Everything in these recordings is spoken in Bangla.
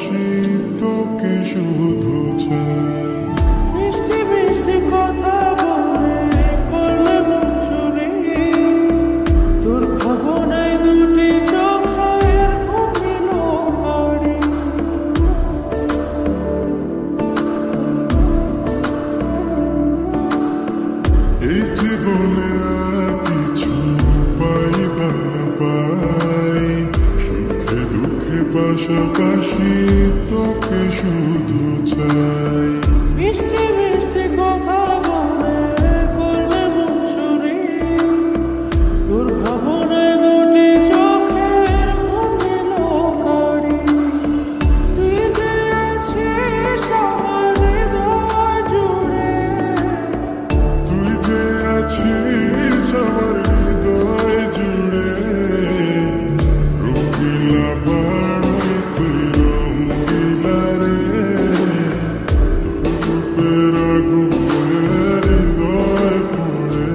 পাশাপাশি তোকে শুধু চাই। মিষ্টি মিষ্টি কথা বলে করলে মন চুরি, তোর ভাবনায় দুটি চোখের ঘুমিল গাড়ি। এই জীবনে আর কিছু পাই বা না পাই, সুখে দুঃখে পাশাপাশি তোকে শুধু চাই। মিষ্টি মিষ্টি কথা বলে করলে মন চুরি, তোর ভাবনায় দুটি চোখের ঘুমিল গাড়ি। তুই যে আছিস আমার হৃদয় জুড়ে, তুই যে আছিস আমার হৃদয় জুড়ে, রঙিলা বাড়ি তুই রঙিলা রে, তোর রূপের আগুনে হৃদয় পড়ে।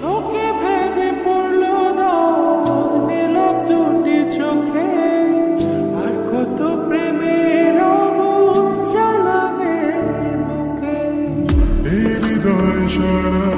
তোকে ভেবে পড়লো দাগ নীলাভ দুটি চোখে, আর কত প্রেমের আগুন জ্বালাবে বুকে। এই হৃদয় সারা